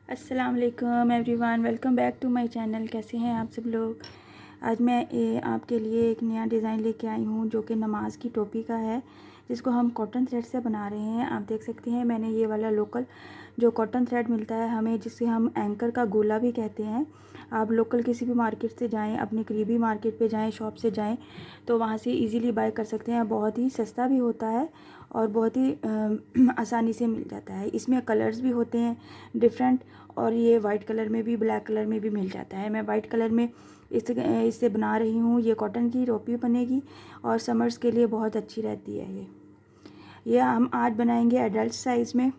अस्सलाम वालेकुम everyone, welcome back to my channel. कैसे हैं आप सब लोग। आज मैं आपके लिए एक नया डिज़ाइन लेके आई हूँ जो कि नमाज की टोपी का है, जिसको हम कॉटन थ्रेड से बना रहे हैं। आप देख सकते हैं मैंने ये वाला लोकल जो कॉटन थ्रेड मिलता है हमें, जिसे हम एंकर का गोला भी कहते हैं। आप लोकल किसी भी मार्केट से जाएं, अपनी करीबी मार्केट पे जाएं, शॉप से जाएं तो वहाँ से इजीली बाय कर सकते हैं। बहुत ही सस्ता भी होता है और बहुत ही आसानी से मिल जाता है। इसमें कलर्स भी होते हैं डिफरेंट, और ये वाइट कलर में भी, ब्लैक कलर में भी मिल जाता है। मैं वाइट कलर में इससे बना रही हूँ। ये कॉटन की टोपी बनेगी और समर्स के लिए बहुत अच्छी रहती है। ये हम आज बनाएंगे एडल्ट साइज़ में।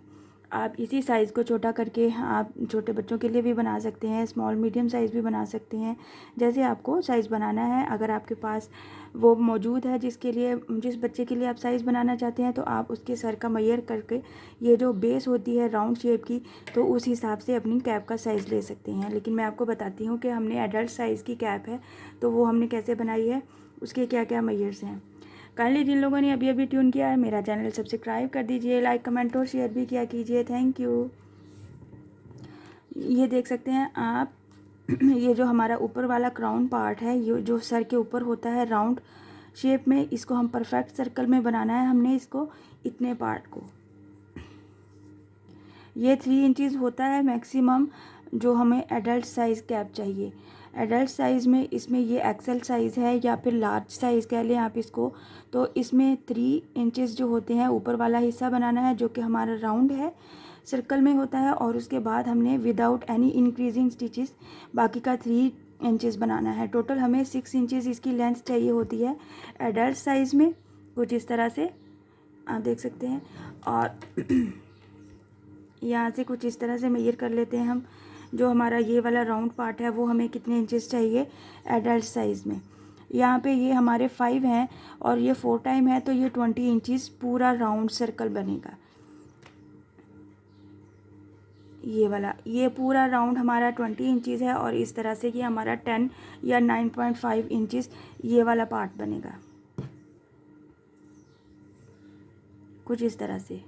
आप इसी साइज़ को छोटा करके आप छोटे बच्चों के लिए भी बना सकते हैं, स्मॉल मीडियम साइज़ भी बना सकते हैं, जैसे आपको साइज़ बनाना है। अगर आपके पास वो मौजूद है जिस बच्चे के लिए आप साइज़ बनाना चाहते हैं, तो आप उसके सर का मेजर करके, ये जो बेस होती है राउंड शेप की, तो उस हिसाब से अपनी कैप का साइज़ ले सकते हैं। लेकिन मैं आपको बताती हूँ कि हमने एडल्ट साइज़ की कैप है तो वो हमने कैसे बनाई है, उसके क्या क्या मेजर्स हैं। काइंडली जिन लोगों ने अभी अभी ट्यून किया है मेरा चैनल सब्सक्राइब कर दीजिए, लाइक कमेंट और शेयर भी किया कीजिए। Thank you. ये देख सकते हैं आप ये जो हमारा ऊपर वाला क्राउन पार्ट है, ये जो सर के ऊपर होता है राउंड शेप में, इसको हम परफेक्ट सर्कल में बनाना है। हमने इसको इतने पार्ट को, ये 3 इंचज़ होता है मैक्सिमम जो हमें एडल्ट साइज़ कैप चाहिए। एडल्ट साइज़ में इसमें ये एक्सेल साइज़ है या फिर लार्ज साइज़ कह लें आप इसको। तो इसमें 3 इंचज़ जो होते हैं ऊपर वाला हिस्सा बनाना है, जो कि हमारा राउंड है, सर्कल में होता है। और उसके बाद हमने विदाउट एनी इंक्रीजिंग स्टिचेस बाकी का 3 इंचज़ बनाना है। टोटल हमें 6 इंचज़ इसकी लेंथ चाहिए होती है एडल्ट साइज़ में। कुछ इस तरह से आप देख सकते हैं। और यहाँ से कुछ इस तरह से मेजर कर लेते हैं हम, जो हमारा ये वाला राउंड पार्ट है वो हमें कितने इंचेस चाहिए एडल्ट साइज़ में। यहाँ पे ये हमारे 5 हैं और ये 4 टाइम है, तो ये 20 इंचेस पूरा राउंड सर्कल बनेगा। ये वाला, ये पूरा राउंड हमारा 20 इंचेस है और इस तरह से ये हमारा 10 या 9.5 इंचेस ये वाला पार्ट बनेगा, कुछ इस तरह से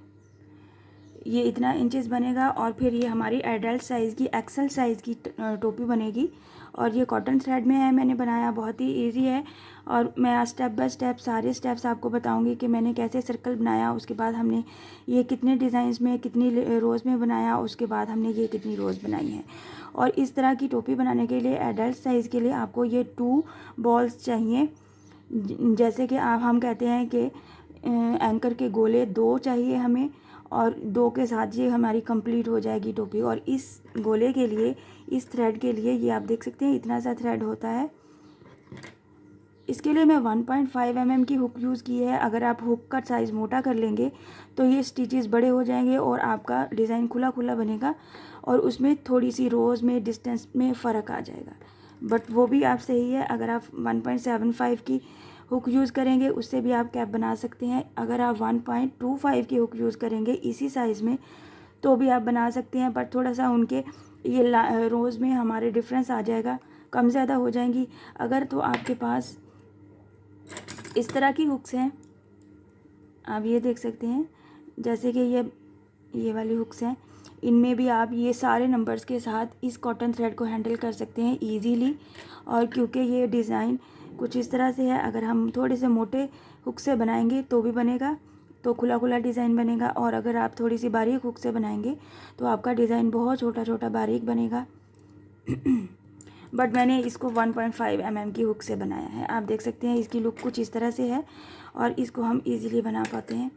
ये इतना इंचेस बनेगा। और फिर ये हमारी एडल्ट साइज़ की, एक्सेल साइज़ की टोपी बनेगी। और ये कॉटन थ्रेड में है मैंने बनाया, बहुत ही इजी है। और मैं स्टेप बाय स्टेप सारे स्टेप्स आपको बताऊंगी कि मैंने कैसे सर्कल बनाया, उसके बाद हमने ये कितने डिज़ाइंस में, कितनी रोज़ में बनाया, उसके बाद हमने ये कितनी रोज़ बनाई हैं। और इस तरह की टोपी बनाने के लिए एडल्ट साइज़ के लिए आपको ये 2 बॉल्स चाहिए। जैसे कि हम कहते हैं कि एंकर के गोले 2 चाहिए हमें, और 2 के साथ ये हमारी कंप्लीट हो जाएगी टोपी। और इस गोले के लिए, इस थ्रेड के लिए, ये आप देख सकते हैं इतना सा थ्रेड होता है। इसके लिए मैं 1.5 mm की हुक यूज़ की है। अगर आप हुक का साइज़ मोटा कर लेंगे तो ये स्टिचेस बड़े हो जाएंगे और आपका डिज़ाइन खुला खुला बनेगा, और उसमें थोड़ी सी रोज़ में, डिस्टेंस में फ़र्क आ जाएगा। बट वो भी आप सही है, अगर आप 1.75 की हुक यूज़ करेंगे उससे भी आप कैप बना सकते हैं। अगर आप 1.25 की हुक यूज़ करेंगे इसी साइज़ में तो भी आप बना सकते हैं, पर थोड़ा सा उनके ये रोज़ में हमारे डिफरेंस आ जाएगा, कम ज़्यादा हो जाएंगी। अगर तो आपके पास इस तरह की हुक्स हैं, आप ये देख सकते हैं, जैसे कि ये वाली हुक्स हैं, इनमें भी आप ये सारे नंबर्स के साथ इस कॉटन थ्रेड को हैंडल कर सकते हैं इजीली। और क्योंकि ये डिज़ाइन कुछ इस तरह से है, अगर हम थोड़े से मोटे हुक से बनाएंगे तो भी बनेगा, तो खुला खुला डिज़ाइन बनेगा। और अगर आप थोड़ी सी बारीक हुक से बनाएंगे तो आपका डिज़ाइन बहुत छोटा छोटा बारीक बनेगा। बट मैंने इसको 1.5 mm की हुक से बनाया है। आप देख सकते हैं इसकी लुक कुछ इस तरह से है और इसको हम इजीली बना पाते हैं।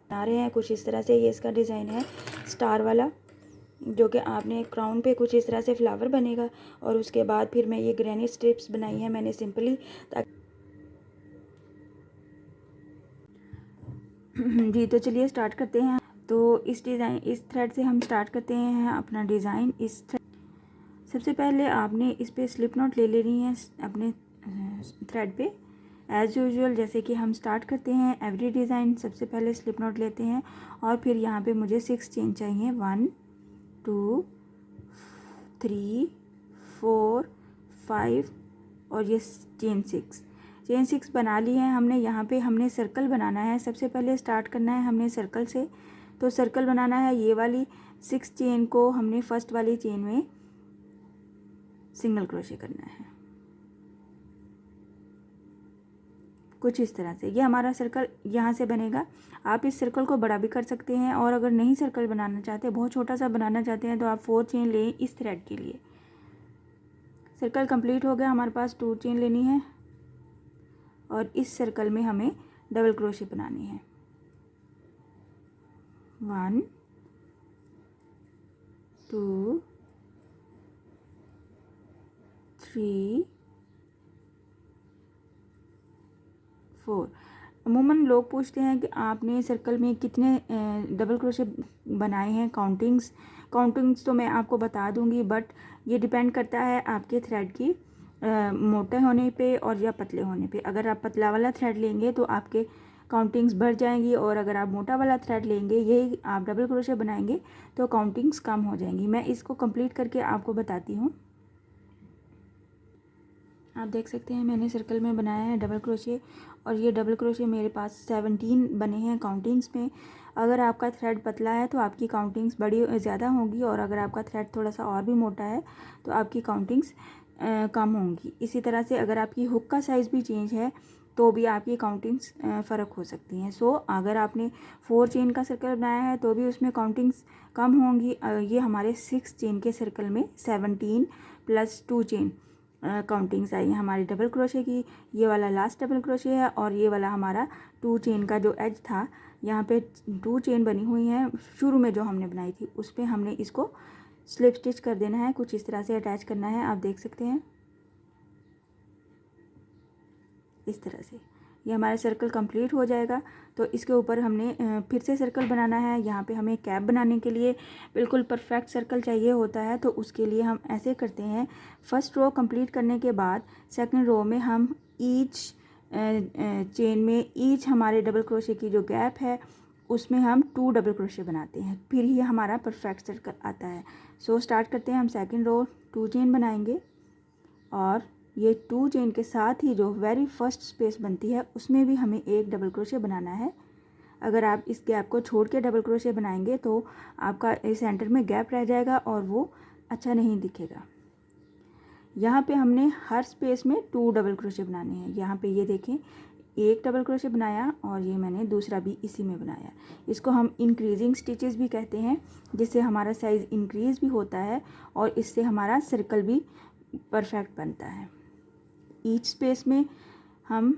बना रहे हैं कुछ इस तरह से, ये इसका डिज़ाइन है स्टार वाला, जो कि आपने क्राउन पे कुछ इस तरह से फ्लावर बनेगा। और उसके बाद फिर मैं ये ग्रेनी स्ट्रिप्स बनाई है मैंने सिंपली, जी। तो चलिए स्टार्ट करते हैं। तो इस थ्रेड से हम स्टार्ट करते हैं अपना डिज़ाइन। सबसे पहले आपने इस पे स्लिप नॉट ले लेनी है अपने थ्रेड पे, एज़ यूजुअल जैसे कि हम स्टार्ट करते हैं एवरी डिज़ाइन। सबसे पहले स्लिप नॉट लेते हैं और फिर यहाँ पे मुझे 6 चेन चाहिए, 1 2 3 4 5 और ये चेन 6 बना ली है हमने। यहाँ पे हमने सर्कल बनाना है। सबसे पहले स्टार्ट करना है हमने सर्कल से। तो सर्कल बनाना है ये वाली 6 चेन को हमने फर्स्ट वाली चेन में सिंगल क्रोशे करना है। कुछ इस तरह से ये हमारा सर्कल यहाँ से बनेगा। आप इस सर्कल को बड़ा भी कर सकते हैं, और अगर नहीं सर्कल बनाना चाहते, बहुत छोटा सा बनाना चाहते हैं, तो आप 4 चेन लें इस थ्रेड के लिए। सर्कल कंप्लीट हो गया, हमारे पास 2 चेन लेनी है और इस सर्कल में हमें डबल क्रोशे बनानी है। 1 2 3 4। अमूमन लोग पूछते हैं कि आपने सर्कल में कितने डबल क्रोशे बनाए हैं। काउंटिंग्स तो मैं आपको बता दूंगी, बट ये डिपेंड करता है आपके थ्रेड की मोटे होने पे और या पतले होने पे। अगर आप पतला वाला थ्रेड लेंगे तो आपके काउंटिंग्स बढ़ जाएंगी, और अगर आप मोटा वाला थ्रेड लेंगे, यही आप डबल क्रोशे बनाएंगे, तो काउंटिंग्स कम हो जाएंगी। मैं इसको कंप्लीट करके आपको बताती हूँ। आप देख सकते हैं मैंने सर्कल में बनाया है डबल क्रोशे, और ये डबल क्रोशे मेरे पास 17 बने हैं काउंटिंग्स में। अगर आपका थ्रेड पतला है तो आपकी काउंटिंग्स बड़ी ज़्यादा होंगी, और अगर आपका थ्रेड थोड़ा सा और भी मोटा है तो आपकी काउंटिंग्स कम होंगी। इसी तरह से अगर आपकी हुक का साइज़ भी चेंज है तो भी आपकी काउंटिंग्स फ़र्क हो सकती हैं। सो अगर आपने 4 चेन का सर्कल बनाया है तो भी उसमें काउंटिंग्स कम होंगी। ये हमारे 6 चेन के सर्कल में 17 + 2 चेन काउंटिंग्स आई हैं हमारी डबल क्रोशे की। ये वाला लास्ट डबल क्रोशे है, और ये वाला हमारा 2 चेन का जो एज था, यहाँ पे 2 चेन बनी हुई हैं शुरू में जो हमने बनाई थी, उस पर हमने इसको स्लिप स्टिच कर देना है। कुछ इस तरह से अटैच करना है, आप देख सकते हैं इस तरह से। ये हमारा सर्कल कंप्लीट हो जाएगा। तो इसके ऊपर हमने फिर से सर्कल बनाना है। यहाँ पे हमें कैप बनाने के लिए बिल्कुल परफेक्ट सर्कल चाहिए होता है, तो उसके लिए हम ऐसे करते हैं। फर्स्ट रो कंप्लीट करने के बाद सेकंड रो में हम ईच चेन में ईच हमारे डबल क्रोशे की जो गैप है उसमें हम 2 डबल क्रोशे बनाते हैं, फिर ही हमारा परफेक्ट सर्कल आता है। सो स्टार्ट करते हैं हम। सेकंड रो 2 चेन बनाएंगे, और ये 2 चेन के साथ ही जो वेरी फर्स्ट स्पेस बनती है उसमें भी हमें 1 डबल क्रोशे बनाना है। अगर आप इस गैप को छोड़ के डबल क्रोशे बनाएंगे तो आपका इस सेंटर में गैप रह जाएगा और वो अच्छा नहीं दिखेगा। यहाँ पे हमने हर स्पेस में 2 डबल क्रोशे बनाने हैं। यहाँ पे ये देखें, 1 डबल क्रोशे बनाया, और ये मैंने दूसरा भी इसी में बनाया। इसको हम इंक्रीजिंग स्टिचेस भी कहते हैं, जिससे हमारा साइज़ इंक्रीज़ भी होता है और इससे हमारा सर्कल भी परफेक्ट बनता है। ईच स्पेस में हम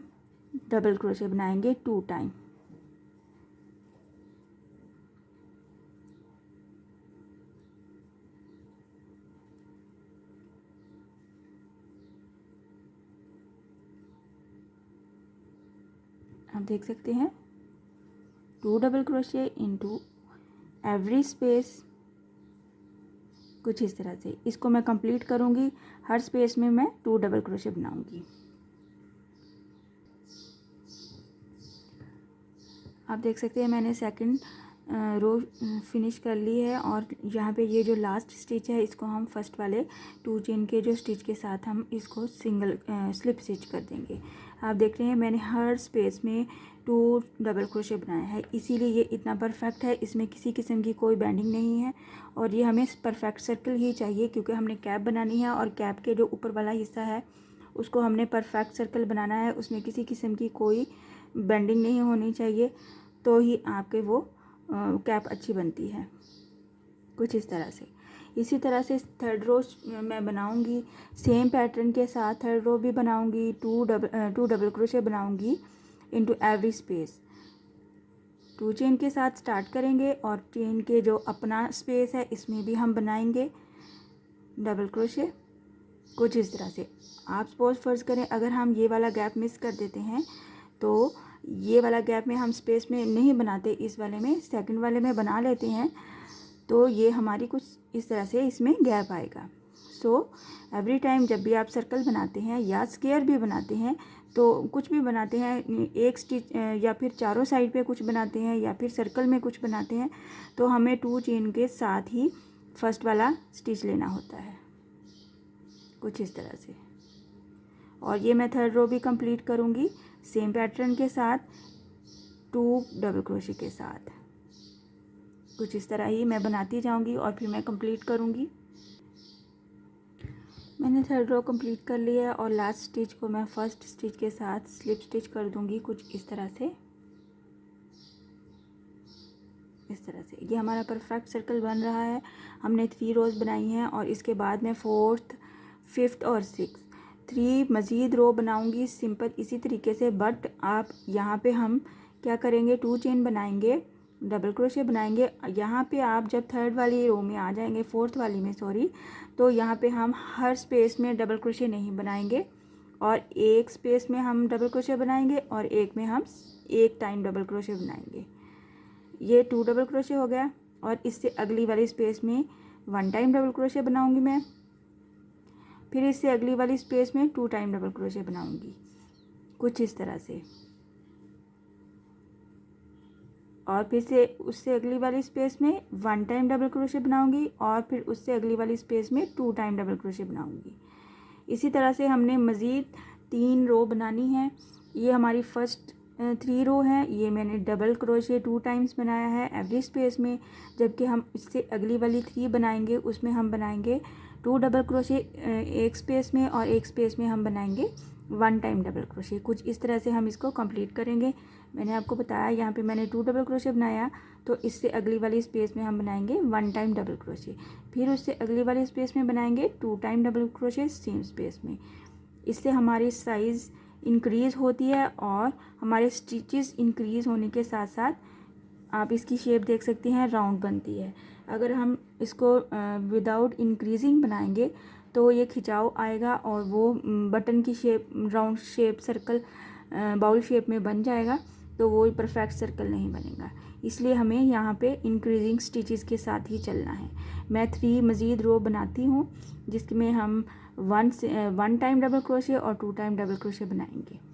डबल क्रोशे बनाएंगे 2 टाइम। आप देख सकते हैं 2 double crochet into every space. कुछ इस तरह से इसको मैं कंप्लीट करूँगी। हर स्पेस में मैं 2 डबल क्रोशे बनाऊँगी। आप देख सकते हैं मैंने सेकंड रो फिनिश कर ली है, और यहाँ पे ये जो लास्ट स्टिच है इसको हम फर्स्ट वाले 2 चेन के जो स्टिच के साथ हम इसको सिंगल स्लिप स्टिच कर देंगे। आप देख रहे हैं मैंने हर स्पेस में 2 डबल क्रोशे बनाया है, इसीलिए ये इतना परफेक्ट है। इसमें किसी किस्म की कोई बेंडिंग नहीं है, और ये हमें परफेक्ट सर्कल ही चाहिए क्योंकि हमने कैप बनानी है, और कैप के जो ऊपर वाला हिस्सा है उसको हमने परफेक्ट सर्कल बनाना है। उसमें किसी किस्म की कोई बेंडिंग नहीं होनी चाहिए, तो ही आपके वो कैप अच्छी बनती है। कुछ इस तरह से। इसी तरह से थर्ड रो मैं बनाऊंगी सेम पैटर्न के साथ। थर्ड रो भी बनाऊंगी, 2 डबल क्रोशे बनाऊंगी इनटू एवरी स्पेस। 2 चेन के साथ स्टार्ट करेंगे, और चेन के जो अपना स्पेस है इसमें भी हम बनाएंगे डबल क्रोशे। कुछ इस तरह से। आप सपोज फर्ज करें अगर हम ये वाला गैप मिस कर देते हैं, तो ये वाला गैप में हम स्पेस में नहीं बनाते, इस वाले में सेकंड वाले में बना लेते हैं, तो ये हमारी कुछ इस तरह से इसमें गैप आएगा। सो एवरी टाइम जब भी आप सर्कल बनाते हैं या स्क्वायर भी बनाते हैं, तो कुछ भी बनाते हैं, एक स्टिच या फिर चारों साइड पे कुछ बनाते हैं या फिर सर्कल में कुछ बनाते हैं, तो हमें 2 चेन के साथ ही फर्स्ट वाला स्टिच लेना होता है। कुछ इस तरह से। और ये मैं थर्ड रो भी कंप्लीट करूँगी सेम पैटर्न के साथ, 2 डबल क्रोशे के साथ। कुछ इस तरह ही मैं बनाती जाऊंगी और फिर मैं कंप्लीट करूंगी। मैंने थर्ड रो कंप्लीट कर लिया है और लास्ट स्टिच को मैं फर्स्ट स्टिच के साथ स्लिप स्टिच कर दूंगी कुछ इस तरह से। इस तरह से ये हमारा परफेक्ट सर्कल बन रहा है। हमने 3 रोज़ बनाई हैं और इसके बाद मैं 4th 5th और 6th 3 मज़ीद रो बनाऊंगी सिंपल इसी तरीके से। बट आप यहाँ पे हम क्या करेंगे, 2 चेन बनाएंगे, डबल क्रोशे बनाएंगे। यहाँ पे आप जब थर्ड वाली रो में आ जाएंगे, 4th वाली में सॉरी, तो यहाँ पे हम हर स्पेस में डबल क्रोशे नहीं बनाएंगे और एक स्पेस में हम डबल क्रोशे बनाएंगे और एक में हम एक टाइम डबल क्रोशे बनाएंगे। ये 2 डबल क्रोशे हो गया और इससे अगली वाली स्पेस में 1 टाइम डबल क्रोशे बनाऊंगी मैं, फिर इससे अगली वाली स्पेस में 2 टाइम डबल क्रोशे बनाऊंगी कुछ इस तरह से, और फिर से उससे अगली वाली स्पेस में 1 टाइम डबल क्रोशे बनाऊंगी और फिर उससे अगली वाली स्पेस में 2 टाइम डबल क्रोशे बनाऊंगी। इसी तरह से हमने मज़ीद 3 रो बनानी है। ये हमारी फर्स्ट 3 रो है, ये मैंने डबल क्रोशे 2 टाइम्स बनाया है एवरी स्पेस में, जबकि हम इससे अगली वाली 3 बनाएंगे उसमें हम बनाएंगे 2 डबल क्रोशे एक स्पेस में और एक स्पेस में हम बनाएंगे 1 टाइम डबल क्रोशे। कुछ इस तरह से हम इसको कंप्लीट करेंगे। मैंने आपको बताया यहाँ पे मैंने 2 डबल क्रोशे बनाया, तो इससे अगली वाली स्पेस में हम बनाएंगे 1 टाइम डबल क्रोशे, फिर उससे अगली वाली स्पेस में बनाएंगे 2 time double crochet same space में। इससे हमारी साइज़ इंक्रीज़ होती है और हमारे स्टिचेस इंक्रीज़ होने के साथ साथ आप इसकी शेप देख सकते हैं, राउंड बनती है। अगर हम इसको विदाउट इंक्रीजिंग बनाएंगे तो ये खिंचाव आएगा और वो बटन की shape, round shape, circle bowl shape में बन जाएगा, तो वो परफेक्ट सर्कल नहीं बनेगा। इसलिए हमें यहाँ पे इंक्रीजिंग स्टिचेस के साथ ही चलना है। मैं 3 मज़ीद रो बनाती हूँ जिसमें हम 1 टाइम डबल क्रोशे और 2 टाइम डबल क्रोशे बनाएंगे।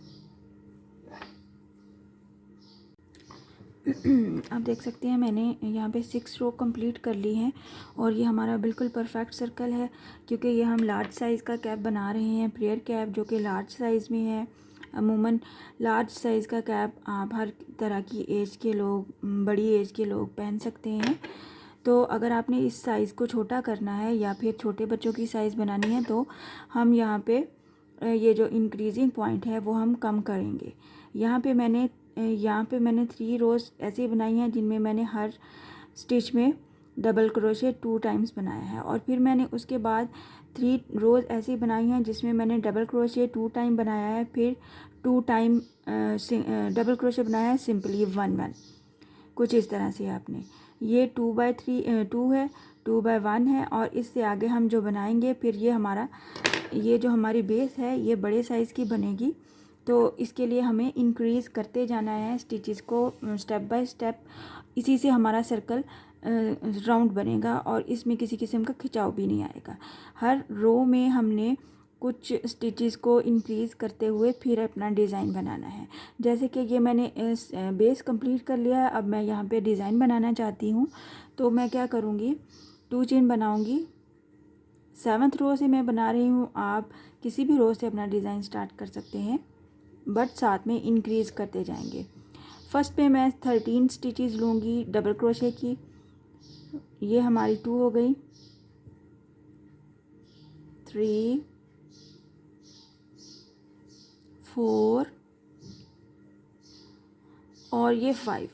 आप देख सकते हैं मैंने यहाँ पे 6 रो कंप्लीट कर ली हैं और ये हमारा बिल्कुल परफेक्ट सर्कल है, क्योंकि ये हम लार्ज साइज़ का कैप बना रहे हैं, प्रेयर कैप, जो कि लार्ज साइज़ में है। अमूमन लार्ज साइज़ का कैप आप हर तरह की एज के लोग, बड़ी एज के लोग पहन सकते हैं। तो अगर आपने इस साइज़ को छोटा करना है या फिर छोटे बच्चों की साइज़ बनानी है तो हम यहाँ पे ये जो इंक्रीजिंग पॉइंट है वो हम कम करेंगे। यहाँ पे मैंने 3 रोज़ ऐसी बनाई हैं जिनमें मैंने हर स्टिच में डबल क्रोशे 2 टाइम्स बनाया है, और फिर मैंने उसके बाद 3 रोज़ ऐसी बनाई हैं जिसमें मैंने डबल क्रोशे 2 टाइम बनाया है, फिर 2 टाइम डबल क्रोशे बनाया है सिंपली 1 कुछ इस तरह से। आपने ये 2 है, 2/1 है, और इससे आगे हम जो बनाएंगे फिर ये जो हमारी बेस है ये बड़े साइज़ की बनेगी। तो इसके लिए हमें इंक्रीज़ करते जाना है स्टिचेस को स्टेप बाय स्टेप। इसी से हमारा सर्कल राउंड बनेगा और इसमें किसी किस्म का खिंचाव भी नहीं आएगा। हर रो में हमने कुछ स्टिचेस को इंक्रीज़ करते हुए फिर अपना डिज़ाइन बनाना है। जैसे कि ये मैंने बेस कंप्लीट कर लिया है, अब मैं यहाँ पे डिज़ाइन बनाना चाहती हूँ। तो मैं क्या करूँगी, 2 चेन बनाऊँगी। 7th रो से मैं बना रही हूँ, आप किसी भी रो से अपना डिज़ाइन स्टार्ट कर सकते हैं, बट साथ में इंक्रीज़ करते जाएंगे। फर्स्ट पे मैं 13 स्टिचेस लूँगी डबल क्रोशे की। ये हमारी 2 हो गई, 3 4 और ये 5।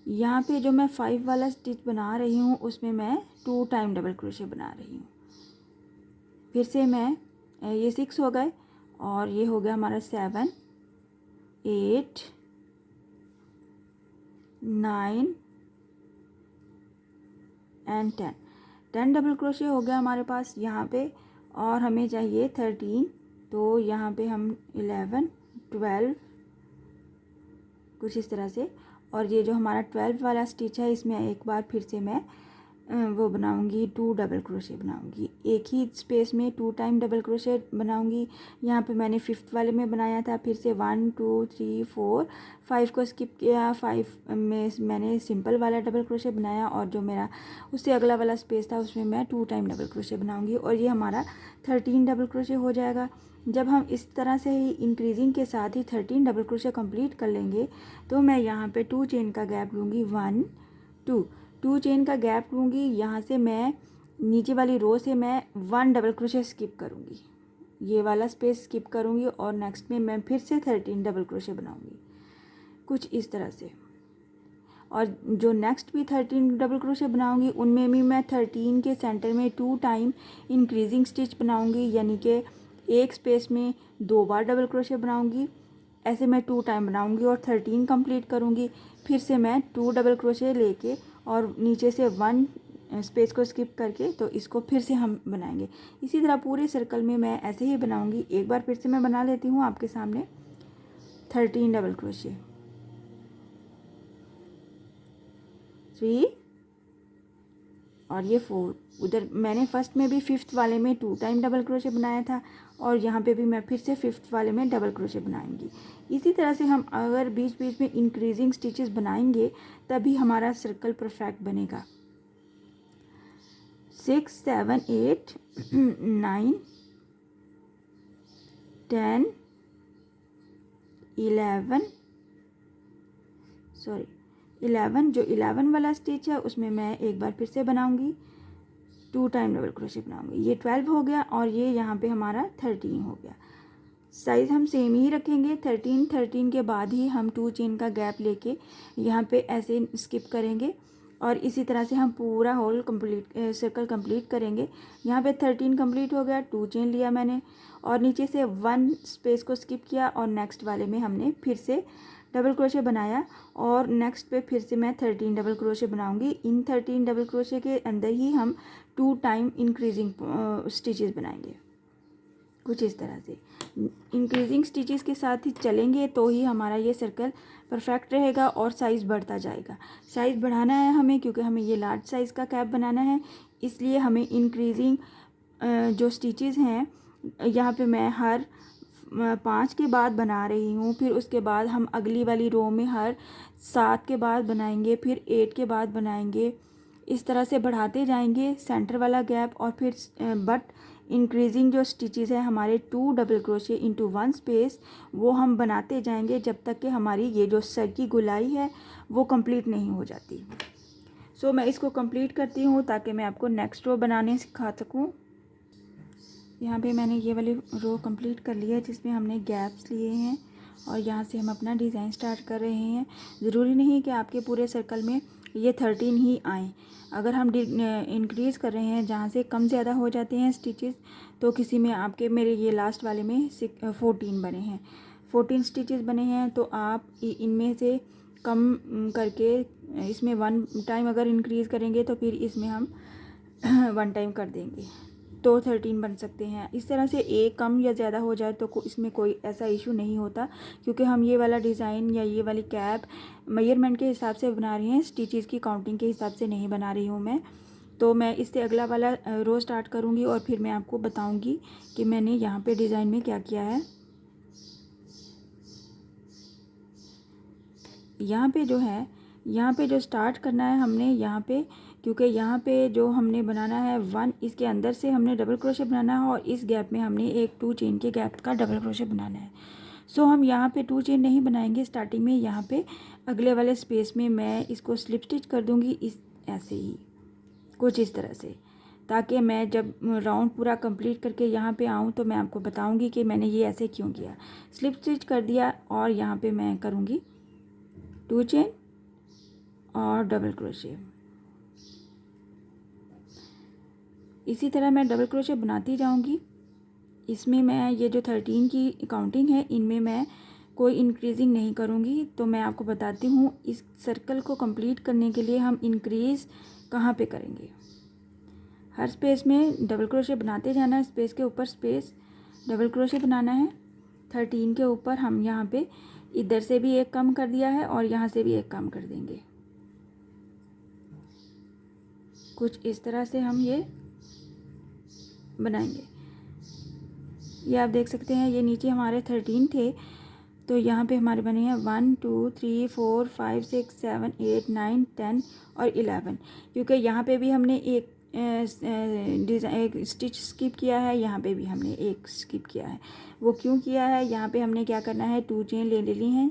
यहाँ पे जो मैं 5 वाला स्टिच बना रही हूँ उसमें मैं 2 टाइम डबल क्रोशे बना रही हूँ। फिर से मैं ये 6 हो गए और ये हो गया हमारा 7 8 9 एंड 10 डबल क्रोशे हो गया हमारे पास यहाँ पे, और हमें चाहिए 13। तो यहाँ पे हम 11 12 कुछ इस तरह से, और ये जो हमारा 12 वाला स्टिच है इसमें एक बार फिर से मैं वो बनाऊंगी, 2 डबल क्रोशे बनाऊंगी। एक ही स्पेस में 2 टाइम डबल क्रोशे बनाऊंगी। यहाँ पे मैंने 5th वाले में बनाया था, फिर से 1 2 3 4 5 को स्किप किया। 5 में मैंने सिंपल वाला डबल क्रोशे बनाया और जो मेरा उससे अगला वाला स्पेस था उसमें मैं 2 टाइम डबल क्रोशे बनाऊंगी, और ये हमारा 13 डबल क्रोशे हो जाएगा। जब हम इस तरह से ही इंक्रीजिंग के साथ ही 13 डबल क्रोशे कंप्लीट कर लेंगे तो मैं यहाँ पे 2 चेन का गैप लूँगी, 1 2। 2 चेन का गैप लूँगी, यहाँ से मैं नीचे वाली रो से मैं 1 डबल क्रोशे स्किप करूँगी, ये वाला स्पेस स्किप करूँगी और नेक्स्ट में मैं फिर से 13 डबल क्रोशे बनाऊँगी कुछ इस तरह से। और जो नेक्स्ट भी 13 डबल क्रोशे बनाऊँगी उनमें भी मैं 13 के सेंटर में 2 टाइम इंक्रीजिंग स्टिच बनाऊँगी, यानी कि एक स्पेस में 2 बार डबल क्रोशे बनाऊँगी। ऐसे मैं 2 टाइम बनाऊँगी और 13 कंप्लीट करूँगी। फिर से मैं 2 डबल क्रोशे लेके और नीचे से 1 स्पेस को स्किप करके तो इसको फिर से हम बनाएंगे। इसी तरह पूरे सर्कल में मैं ऐसे ही बनाऊँगी। एक बार फिर से मैं बना लेती हूँ आपके सामने 13 डबल क्रोशे, 3 और ये 4। उधर मैंने फर्स्ट में भी 5th वाले में 2 टाइम डबल क्रोशे बनाया था और यहाँ पे भी मैं फिर से 5th वाले में डबल क्रोशे बनाएंगी। इसी तरह से हम अगर बीच बीच में इंक्रीजिंग स्टिचेस बनाएंगे तभी हमारा सर्कल परफेक्ट बनेगा। 6 7 8 9 10 11 जो 11 वाला स्टिच है उसमें मैं एक बार फिर से बनाऊंगी, 2 टाइम डबल क्रोशे बनाऊंगी। ये 12 हो गया और ये यहाँ पे हमारा 13 हो गया। साइज़ हम सेम ही रखेंगे, 13 के बाद ही हम 2 चेन का गैप लेके यहाँ पे ऐसे स्किप करेंगे और इसी तरह से हम पूरा होल कंप्लीट सर्कल कंप्लीट करेंगे। यहाँ पे 13 कंप्लीट हो गया, 2 चेन लिया मैंने और नीचे से 1 स्पेस को स्किप किया और नेक्स्ट वाले में हमने फिर से डबल क्रोशे बनाया और नेक्स्ट पे फिर से मैं 13 डबल क्रोशे बनाऊंगी। इन 13 डबल क्रोशे के अंदर ही हम 2 टाइम इंक्रीजिंग स्टिचेस बनाएंगे कुछ इस तरह से। इंक्रीजिंग स्टिचेस के साथ ही चलेंगे तो ही हमारा ये सर्कल परफेक्ट रहेगा और साइज़ बढ़ता जाएगा। साइज़ बढ़ाना है हमें क्योंकि हमें ये लार्ज साइज़ का कैप बनाना है, इसलिए हमें इंक्रीजिंग जो स्टिचेस हैं यहाँ पे मैं हर 5 के बाद बना रही हूँ, फिर उसके बाद हम अगली वाली रो में हर 7 के बाद बनाएंगे, फिर 8 के बाद बनाएंगे। इस तरह से बढ़ाते जाएंगे सेंटर वाला गैप और फिर बट इंक्रीजिंग जो स्टिचेस है हमारे 2 डबल क्रोशे इनटू 1 स्पेस वो हम बनाते जाएंगे जब तक कि हमारी ये जो सर की गोलाई है वो कंप्लीट नहीं हो जाती। सो मैं इसको कंप्लीट करती हूँ ताकि मैं आपको नेक्स्ट रो बनाने सिखा सकूँ। यहाँ पे मैंने ये वाली रो कंप्लीट कर लिया है जिसमें हमने गैप्स लिए हैं और यहाँ से हम अपना डिज़ाइन स्टार्ट कर रहे हैं। ज़रूरी नहीं कि आपके पूरे सर्कल में ये 13 ही आएँ। अगर हम इंक्रीज़ कर रहे हैं जहाँ से कम ज़्यादा हो जाते हैं स्टिचेस तो किसी में आपके मेरे ये लास्ट वाले में 14 बने हैं, 14 स्टिचेस बने हैं तो आप इनमें से कम करके इसमें 1 टाइम अगर इंक्रीज़ करेंगे तो फिर इसमें हम 1 टाइम कर देंगे तो 13 बन सकते हैं। इस तरह से एक कम या ज़्यादा हो जाए तो इसमें कोई ऐसा इशू नहीं होता क्योंकि हम ये वाला डिज़ाइन या ये वाली कैप मेजरमेंट के हिसाब से बना रही हैं, स्टिचेस की काउंटिंग के हिसाब से नहीं बना रही हूँ मैं। तो मैं इससे अगला वाला रो स्टार्ट करूँगी और फिर मैं आपको बताऊँगी कि मैंने यहाँ पे डिज़ाइन में क्या किया है। यहाँ पे जो है, यहाँ पे जो स्टार्ट करना है हमने यहाँ पे, क्योंकि यहाँ पे जो हमने बनाना है 1 इसके अंदर से हमने डबल क्रोशे बनाना है और इस गैप में हमने एक 2 चेन के गैप का डबल क्रोशे बनाना है। सो हम यहाँ पे 2 चेन नहीं बनाएंगे स्टार्टिंग में, यहाँ पे अगले वाले स्पेस में मैं इसको स्लिप स्टिच कर दूँगी इस ऐसे ही कुछ इस तरह से, ताकि मैं जब राउंड पूरा कंप्लीट करके यहाँ पे आऊँ तो मैं आपको बताऊँगी कि मैंने ये ऐसे क्यों किया। स्लिप स्टिच कर दिया और यहाँ पे मैं करूँगी 2 चेन और डबल क्रोशे। इसी तरह मैं डबल क्रोशे बनाती जाऊंगी। इसमें मैं ये जो 13 की काउंटिंग है इनमें मैं कोई इंक्रीजिंग नहीं करूंगी। तो मैं आपको बताती हूँ इस सर्कल को कंप्लीट करने के लिए हम इंक्रीज़ कहाँ पे करेंगे। हर स्पेस में डबल क्रोशे बनाते जाना है, स्पेस के ऊपर स्पेस डबल क्रोशे बनाना है। 13 के ऊपर हम यहाँ पे इधर से भी एक कम कर दिया है और यहाँ से भी एक कम कर देंगे। कुछ इस तरह से हम ये बनाएंगे। ये आप देख सकते हैं, ये नीचे हमारे 13 थे तो यहाँ पे हमारे बने हैं 1 2 3 4 5 6 7 8 9 10 और 11, क्योंकि यहाँ पे भी हमने एक एक स्टिच स्किप किया है, यहाँ पे भी हमने एक स्किप किया है। वो क्यों किया है, यहाँ पे हमने क्या करना है 2 चेन ले ली हैं,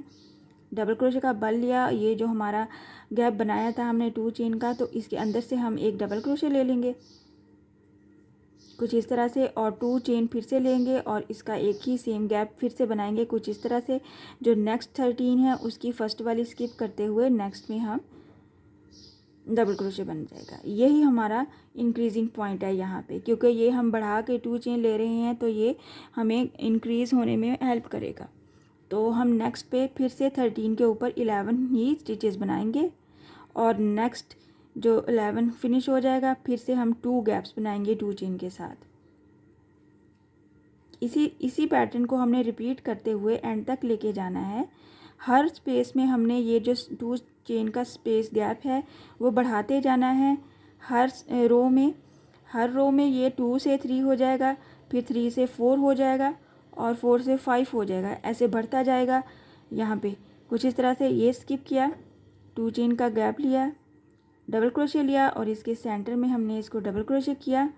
डबल क्रोशे का बल लिया, ये जो हमारा गैप बनाया था हमने 2 चेन का, तो इसके अंदर से हम एक डबल क्रोशे ले लेंगे कुछ इस तरह से, और 2 चेन फिर से लेंगे और इसका एक ही सेम गैप फिर से बनाएंगे कुछ इस तरह से। जो नेक्स्ट 13 है उसकी फर्स्ट वाली स्किप करते हुए नेक्स्ट में हम डबल क्रोशे बन जाएगा। यही हमारा इंक्रीजिंग पॉइंट है यहाँ पे, क्योंकि ये हम बढ़ा के 2 चेन ले रहे हैं तो ये हमें इंक्रीज होने में हेल्प करेगा। तो हम नेक्स्ट पे फिर से 13 के ऊपर 11 ही स्टिचेस बनाएंगे और नेक्स्ट जो 11 फिनिश हो जाएगा फिर से हम 2 गैप्स बनाएंगे 2 चेन के साथ। इसी पैटर्न को हमने रिपीट करते हुए एंड तक लेके जाना है। हर स्पेस में हमने ये जो 2 चेन का स्पेस गैप है वो बढ़ाते जाना है। हर रो में ये 2 से 3 हो जाएगा, फिर 3 से 4 हो जाएगा और 4 से 5 हो जाएगा, ऐसे बढ़ता जाएगा। यहाँ पे कुछ इस तरह से ये स्किप किया, 2 चेन का गैप लिया, डबल क्रोशे लिया और इसके सेंटर में हमने इसको डबल क्रोशे किया,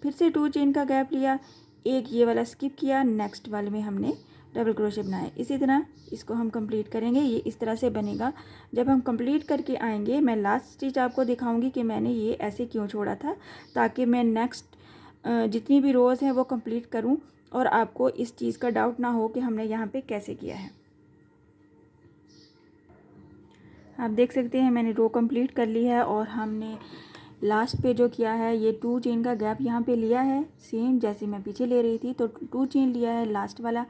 फिर से 2 चेन का गैप लिया, एक ये वाला स्किप किया, नेक्स्ट वाले में हमने डबल क्रोशे बनाए। इसी तरह इसको हम कंप्लीट करेंगे। ये इस तरह से बनेगा। जब हम कंप्लीट करके आएंगे मैं लास्ट स्टिच आपको दिखाऊंगी कि मैंने ये ऐसे क्यों छोड़ा था, ताकि मैं नेक्स्ट जितनी भी रोज़ हैं वो कंप्लीट करूं और आपको इस चीज़ का डाउट ना हो कि हमने यहाँ पे कैसे किया है। आप देख सकते हैं मैंने रो कंप्लीट कर ली है और हमने लास्ट पे जो किया है ये 2 चेन का गैप यहाँ पे लिया है, सेम जैसे मैं पीछे ले रही थी। तो 2 चेन लिया है, लास्ट वाला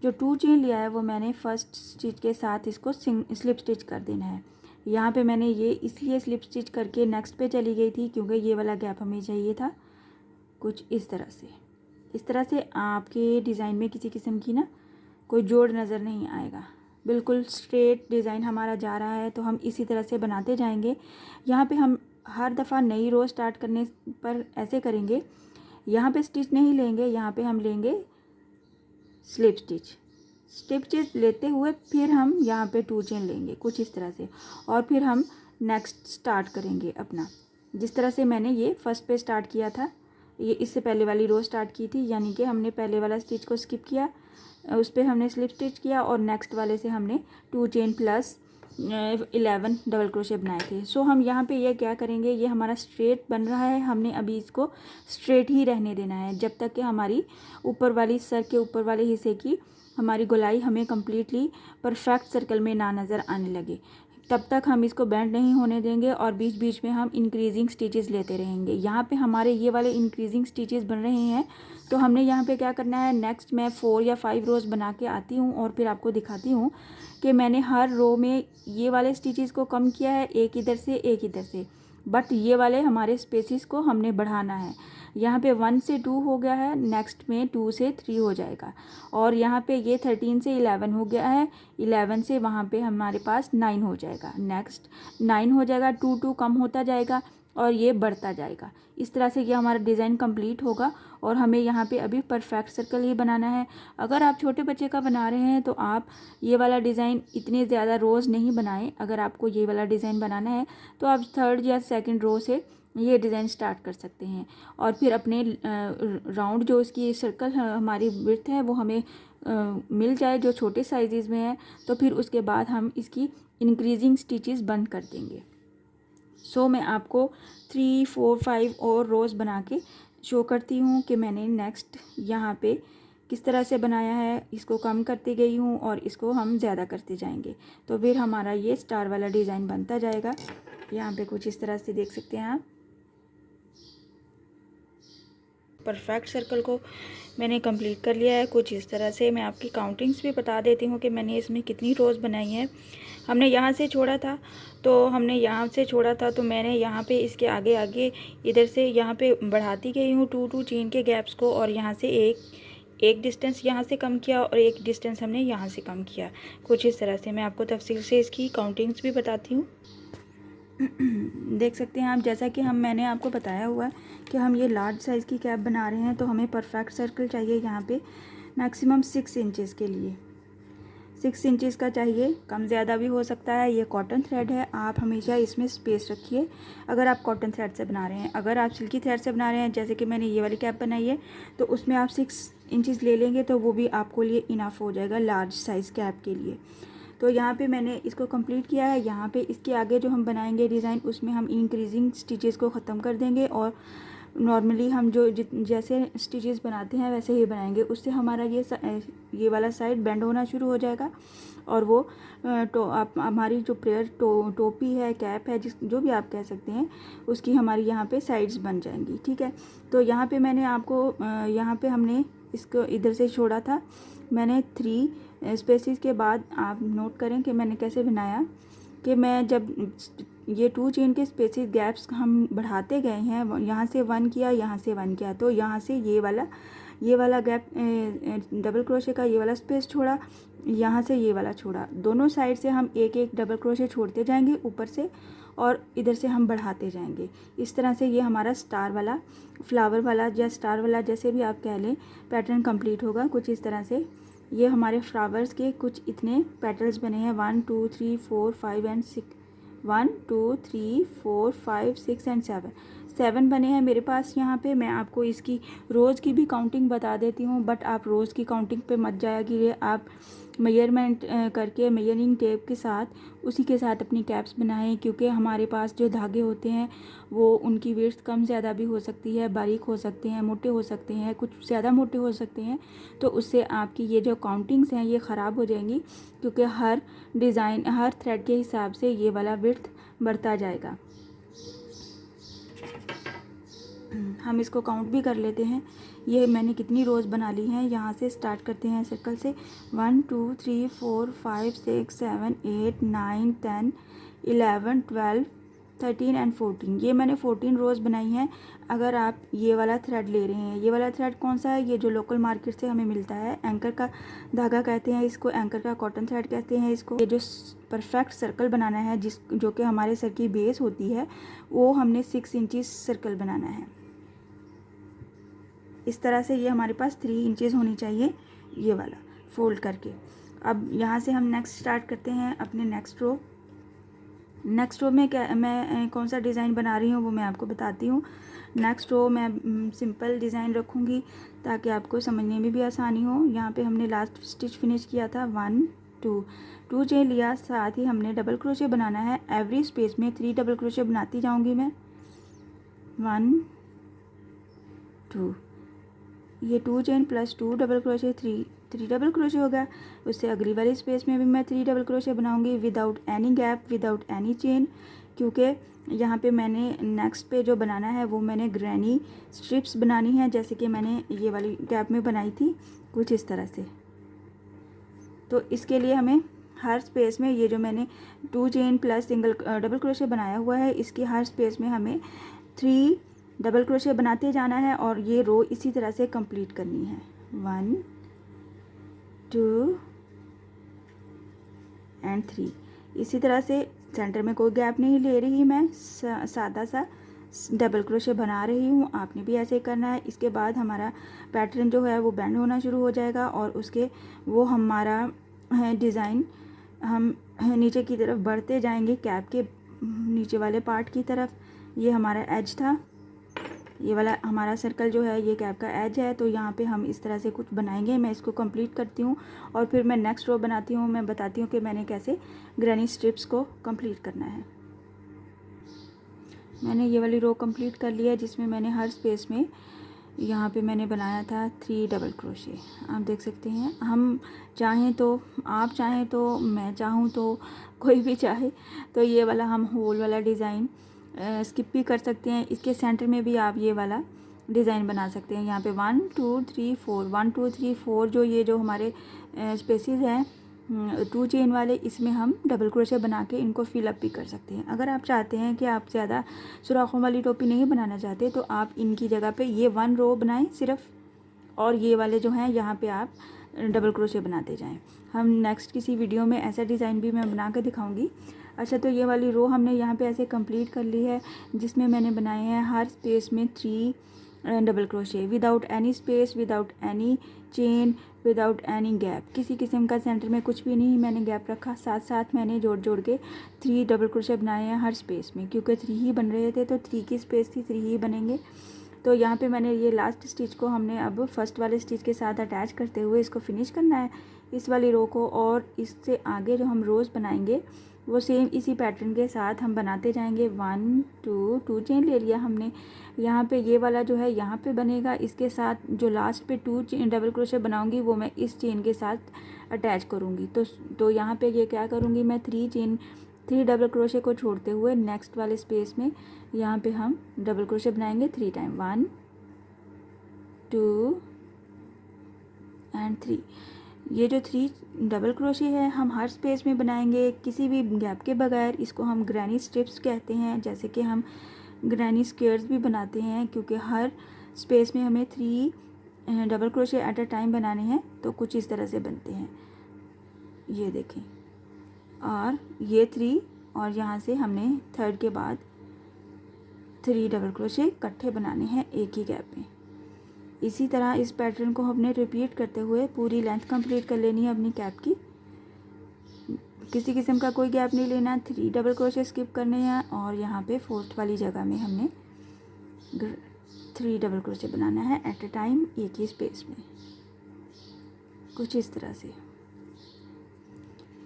जो 2 चेन लिया है वो मैंने फर्स्ट स्टिच के साथ इसको स्लिप स्टिच कर देना है। यहाँ पे मैंने ये इसलिए स्लिप स्टिच करके नेक्स्ट पे चली गई थी क्योंकि ये वाला गैप हमें चाहिए था कुछ इस तरह से। इस तरह से आपके डिज़ाइन में किसी किस्म की ना कोई जोड़ नज़र नहीं आएगा, बिल्कुल स्ट्रेट डिज़ाइन हमारा जा रहा है। तो हम इसी तरह से बनाते जाएंगे। यहाँ पे हम हर दफ़ा नई रो स्टार्ट करने पर ऐसे करेंगे, यहाँ पे स्टिच नहीं लेंगे, यहाँ पे हम लेंगे स्लिप स्टिच लेते हुए फिर हम यहाँ पे 2 चेन लेंगे कुछ इस तरह से, और फिर हम नेक्स्ट स्टार्ट करेंगे अपना। जिस तरह से मैंने ये फर्स्ट पे स्टार्ट किया था, ये इससे पहले वाली रो स्टार्ट की थी, यानी कि हमने पहले वाला स्टिच को स्किप किया, उस पर हमने स्लिप स्टिच किया और नेक्स्ट वाले से हमने 2 चेन प्लस 11 डबल क्रोशे बनाए थे। सो हम यहाँ पे ये क्या करेंगे, ये हमारा स्ट्रेट बन रहा है, हमने अभी इसको स्ट्रेट ही रहने देना है जब तक कि हमारी ऊपर वाली सर के ऊपर वाले हिस्से की हमारी गोलाई हमें कम्प्लीटली परफेक्ट सर्कल में ना नज़र आने लगे। तब तक हम इसको बेंड नहीं होने देंगे और बीच बीच में हम इंक्रीजिंग स्टिचेस लेते रहेंगे। यहाँ पे हमारे ये वाले इंक्रीजिंग स्टिचेस बन रहे हैं, तो हमने यहाँ पे क्या करना है, नेक्स्ट मैं 4 या 5 रोज़ बना के आती हूँ और फिर आपको दिखाती हूँ कि मैंने हर रो में ये वाले स्टिचेस को कम किया है, एक इधर से एक इधर से, बट ये वाले हमारे स्पेसिस को हमने बढ़ाना है। यहाँ पे 1 से 2 हो गया है, नेक्स्ट में 2 से 3 हो जाएगा, और यहाँ पे ये 13 से 11 हो गया है, 11 से वहाँ पे हमारे पास 9 हो जाएगा, नेक्स्ट 9 हो जाएगा, 2 कम होता जाएगा और ये बढ़ता जाएगा। इस तरह से ये हमारा डिज़ाइन कंप्लीट होगा और हमें यहाँ पे अभी परफेक्ट सर्कल ही बनाना है। अगर आप छोटे बच्चे का बना रहे हैं तो आप ये वाला डिज़ाइन इतने ज़्यादा रोज़ नहीं बनाएं। अगर आपको ये वाला डिज़ाइन बनाना है तो आप 3rd या 2nd रो से ये डिज़ाइन स्टार्ट कर सकते हैं और फिर अपने राउंड जो इसकी सर्कल हमारी विड्थ है वो हमें मिल जाए जो छोटे साइज़ में है, तो फिर उसके बाद हम इसकी इंक्रीजिंग स्टिचेस बंद कर देंगे। सो मैं आपको 3, 4, 5 और रोज़ बना के शो करती हूँ कि मैंने नेक्स्ट यहाँ पे किस तरह से बनाया है। इसको कम करती गई हूँ और इसको हम ज़्यादा करते जाएंगे, तो फिर हमारा ये स्टार वाला डिज़ाइन बनता जाएगा। यहाँ पे कुछ इस तरह से देख सकते हैं आप। परफेक्ट सर्कल को मैंने कंप्लीट कर लिया है कुछ इस तरह से। मैं आपकी काउंटिंग्स भी बता देती हूँ कि मैंने इसमें कितनी रोज़ बनाई हैं। हमने यहाँ से छोड़ा था तो मैंने यहाँ पे इसके आगे आगे इधर से यहाँ पे बढ़ाती गई हूँ 2 चेन के गैप्स को, और यहाँ से एक डिस्टेंस यहाँ से कम किया और एक डिस्टेंस हमने यहाँ से कम किया कुछ इस तरह से। मैं आपको तफसील से इसकी काउंटिंग्स भी बताती हूँ। देख सकते हैं आप, जैसा कि मैंने आपको बताया हुआ है कि हम ये लार्ज साइज़ की कैप बना रहे हैं, तो हमें परफेक्ट सर्कल चाहिए यहाँ पे मैक्सिमम 6 इंचेस के लिए। 6 इंचेस का चाहिए, कम ज़्यादा भी हो सकता है। ये कॉटन थ्रेड है, आप हमेशा इसमें स्पेस रखिए अगर आप कॉटन थ्रेड से बना रहे हैं। अगर आप सिल्की थ्रेड से बना रहे हैं, जैसे कि मैंने ये वाली कैप बनाई है, तो उसमें आप 6 इंचेस ले लेंगे तो वो भी आपको लिए इनफ हो जाएगा लार्ज साइज़ कैप के लिए। तो यहाँ पे मैंने इसको कंप्लीट किया है। यहाँ पे इसके आगे जो हम बनाएंगे डिज़ाइन, उसमें हम इंक्रीजिंग स्टिचेस को ख़त्म कर देंगे और नॉर्मली हम जो जैसे स्टिचेस बनाते हैं वैसे ही बनाएंगे। उससे हमारा ये वाला साइड बेंड होना शुरू हो जाएगा और वो हमारी जो प्रेयर टोपी है, कैप है, जो भी आप कह सकते हैं, उसकी हमारी यहाँ पे साइड्स बन जाएंगी। ठीक है, तो यहाँ पे मैंने आपको यहाँ पे हमने इसको इधर से छोड़ा था। मैंने 3 स्पेसिस के बाद आप नोट करें कि मैंने कैसे बनाया कि मैं जब ये 2 चेन के स्पेसिस गैप्स हम बढ़ाते गए हैं, यहाँ से 1 किया, यहाँ से 1 किया, तो यहाँ से ये वाला गैप डबल क्रोशे का ये वाला स्पेस छोड़ा, यहाँ से ये वाला छोड़ा। दोनों साइड से हम एक एक डबल क्रोशे छोड़ते जाएंगे ऊपर से और इधर से हम बढ़ाते जाएंगे। इस तरह से ये हमारा स्टार वाला, फ्लावर वाला या स्टार वाला, जैसे भी आप कह लें, पैटर्न कंप्लीट होगा। कुछ इस तरह से ये हमारे फ्लावर्स के कुछ इतने पेटल्स बने हैं। 1 2 3 4 5 एंड 6, 1 2 3 4 5 6 एंड 7 बने हैं मेरे पास। यहाँ पे मैं आपको इसकी रोज़ की भी काउंटिंग बता देती हूँ, बट आप रोज़ की काउंटिंग पे मत जाया कीजिए। आप मेजरमेंट करके मेजरिंग टेप के साथ उसी के साथ अपनी कैप्स बनाएं, क्योंकि हमारे पास जो धागे होते हैं वो उनकी विड्थ कम ज़्यादा भी हो सकती है, बारीक हो सकते हैं, मोटे हो सकते हैं, कुछ ज़्यादा मोटे हो सकते हैं। तो उससे आपकी ये जो काउंटिंग्स हैं ये ख़राब हो जाएंगी, क्योंकि हर डिज़ाइन, हर थ्रेड के हिसाब से ये वाला विड्थ बढ़ता जाएगा। हम इसको काउंट भी कर लेते हैं। ये मैंने कितनी रोज़ बना ली हैं। यहाँ से स्टार्ट करते हैं सर्कल से। 1 2 3 4 5 6 7 8 9 10 11 12 13 एंड 14। ये मैंने 14 रोज़ बनाई हैं। अगर आप ये वाला थ्रेड ले रहे हैं, ये वाला थ्रेड कौन सा है, ये जो लोकल मार्केट से हमें मिलता है, एंकर का धागा कहते हैं इसको, एंकर का कॉटन थ्रेड कहते हैं इसको। ये जो परफेक्ट सर्कल बनाना है, जो कि हमारे सर की बेस होती है, वो हमने 6 इंचज़ सर्कल बनाना है। इस तरह से ये हमारे पास 3 इंचज़ होनी चाहिए, ये वाला फोल्ड करके। अब यहाँ से हम नेक्स्ट स्टार्ट करते हैं अपने नेक्स्ट रो। नेक्स्ट रो में मैं कौन सा डिज़ाइन बना रही हूँ वो मैं आपको बताती हूँ। नेक्स्ट रो मैं सिंपल डिज़ाइन रखूँगी ताकि आपको समझने में भी आसानी हो। यहाँ पे हमने लास्ट स्टिच फिनिश किया था। 1 2 चेन लिया, साथ ही हमने डबल क्रोशे बनाना है। एवरी स्पेस में 3 डबल क्रोशे बनाती जाऊँगी मैं। 1 2, ये 2 chain plus 2 double crochet, 3 double crochet होगा। उससे अगली वाली स्पेस में भी मैं 3 डबल क्रोशे बनाऊंगी without any gap, without any chain, क्योंकि यहाँ पे मैंने नेक्स्ट पे जो बनाना है वो मैंने ग्रैनी स्ट्रिप्स बनानी है, जैसे कि मैंने ये वाली गैप में बनाई थी, कुछ इस तरह से। तो इसके लिए हमें हर स्पेस में ये जो मैंने 2 चेन प्लस डबल क्रोशे बनाया हुआ है, इसकी हर स्पेस में हमें 3 डबल क्रोशे बनाते जाना है और ये रो इसी तरह से कंप्लीट करनी है। 1 2 एंड 3। इसी तरह से सेंटर में कोई गैप नहीं ले रही मैं, सादा सा डबल क्रोशे बना रही हूँ। आपने भी ऐसे करना है। इसके बाद हमारा पैटर्न जो है वो बेंड होना शुरू हो जाएगा और उसके वो हमारा डिज़ाइन हम नीचे की तरफ बढ़ते जाएंगे, कैप के नीचे वाले पार्ट की तरफ। ये हमारा एज था, ये वाला हमारा सर्कल जो है ये कैप का एज है। तो यहाँ पे हम इस तरह से कुछ बनाएंगे। मैं इसको कंप्लीट करती हूँ और फिर मैं नेक्स्ट रो बनाती हूँ। मैं बताती हूँ कि मैंने कैसे ग्रैनी स्ट्रिप्स को कंप्लीट करना है। मैंने ये वाली रो कंप्लीट कर लिया, जिसमें मैंने हर स्पेस में यहाँ पे मैंने बनाया था 3 डबल क्रोशे। आप देख सकते हैं। हम चाहें तो, आप चाहें तो, मैं चाहूँ तो, कोई भी चाहे तो ये वाला हम होल वाला डिज़ाइन स्किप भी कर सकते हैं। इसके सेंटर में भी आप ये वाला डिज़ाइन बना सकते हैं। यहाँ पे 1 2 3 4, 1 2 3 4 जो ये जो हमारे स्पेसिस हैं 2 चेन वाले, इसमें हम डबल क्रोशे बना के इनको फिलअप भी कर सकते हैं। अगर आप चाहते हैं कि आप ज़्यादा सुराखों वाली टोपी नहीं बनाना चाहते तो आप इनकी जगह पे ये 1 रो बनाएं सिर्फ, और ये वाले जो हैं यहाँ पे आप डबल क्रोशे बनाते जाएं। हम नेक्स्ट किसी वीडियो में ऐसा डिज़ाइन भी मैं बना के दिखाऊंगी। अच्छा, तो ये वाली रो हमने यहाँ पे ऐसे कंप्लीट कर ली है, जिसमें मैंने बनाए हैं हर स्पेस में 3 double crochet without any space, without any chain, without any gap. किसी किस्म का सेंटर में कुछ भी नहीं मैंने गैप रखा। साथ साथ मैंने जोड़ के 3 डबल क्रोशे बनाए हैं हर स्पेस में, क्योंकि 3 ही बन रहे थे तो 3 की स्पेस थी, 3 ही बनेंगे। तो यहाँ पे मैंने ये लास्ट स्टिच को हमने अब फर्स्ट वाले स्टिच के साथ अटैच करते हुए इसको फिनिश करना है। इस वाली रो को, और इससे आगे जो हम रोज़ बनाएंगे वो सेम इसी पैटर्न के साथ हम बनाते जाएंगे। 1 2 चेन ले लिया हमने। यहाँ पे ये वाला जो है यहाँ पे बनेगा, इसके साथ जो लास्ट पे 2 चेन डबल क्रोशे बनाऊंगी वो मैं इस चेन के साथ अटैच करूँगी। तो यहाँ पे ये क्या करूँगी मैं, 3 डबल क्रोशे को छोड़ते हुए नेक्स्ट वाले स्पेस में यहाँ पे हम डबल क्रोशे बनाएंगे 3 टाइम, 1 2 एंड 3। ये जो 3 डबल क्रोशे है हम हर स्पेस में बनाएंगे किसी भी गैप के बगैर। इसको हम ग्रैनी स्ट्रिप्स कहते हैं, जैसे कि हम ग्रैनी स्क्वेयर्स भी बनाते हैं, क्योंकि हर स्पेस में हमें 3 double crochet at a time बनाने हैं। तो कुछ इस तरह से बनते हैं, ये देखें। और ये 3, और यहाँ से हमने थर्ड के बाद 3 डबल क्रोशे इकट्ठे बनाने हैं एक ही गैप में। इसी तरह इस पैटर्न को हमने रिपीट करते हुए पूरी लेंथ कंप्लीट कर लेनी है अपनी कैप की। किसी किस्म का कोई गैप नहीं लेना, 3 डबल क्रोशे स्किप करने हैं, और यहाँ पे 4th वाली जगह में हमने 3 डबल क्रोशे बनाना है एट अ टाइम एक ही स्पेस में। कुछ इस तरह से,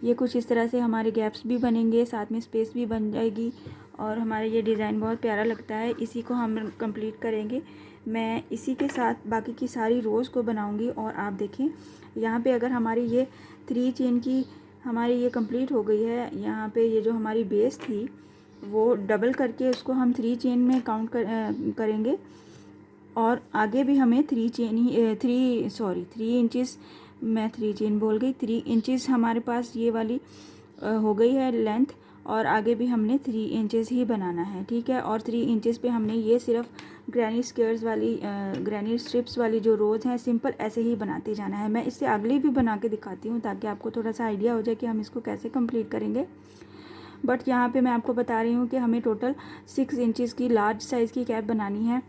ये कुछ इस तरह से हमारे गैप्स भी बनेंगे, साथ में स्पेस भी बन जाएगी, और हमारा ये डिज़ाइन बहुत प्यारा लगता है। इसी को हम कंप्लीट करेंगे। मैं इसी के साथ बाकी की सारी रोज़ को बनाऊंगी। और आप देखें यहाँ पे अगर हमारी ये 3 चेन की हमारी ये कंप्लीट हो गई है, यहाँ पे ये जो हमारी बेस थी वो डबल करके उसको हम 3 चेन में काउंट करेंगे। और आगे भी हमें 3 इंचेस, मैं 3 चेन बोल गई, 3 इंचेस हमारे पास ये वाली हो गई है लेंथ, और आगे भी हमने 3 इंचेस ही बनाना है, ठीक है। और 3 इंचेस पे हमने ये सिर्फ ग्रैनी स्क्वेयर्स वाली ग्रैनी स्ट्रिप्स वाली जो रोज़ हैं सिंपल ऐसे ही बनाते जाना है। मैं इससे अगली भी बना के दिखाती हूँ ताकि आपको थोड़ा सा आइडिया हो जाए कि हम इसको कैसे कंप्लीट करेंगे। बट यहाँ पे मैं आपको बता रही हूँ कि हमें टोटल 6 इंचेस की लार्ज साइज़ की कैप बनानी है,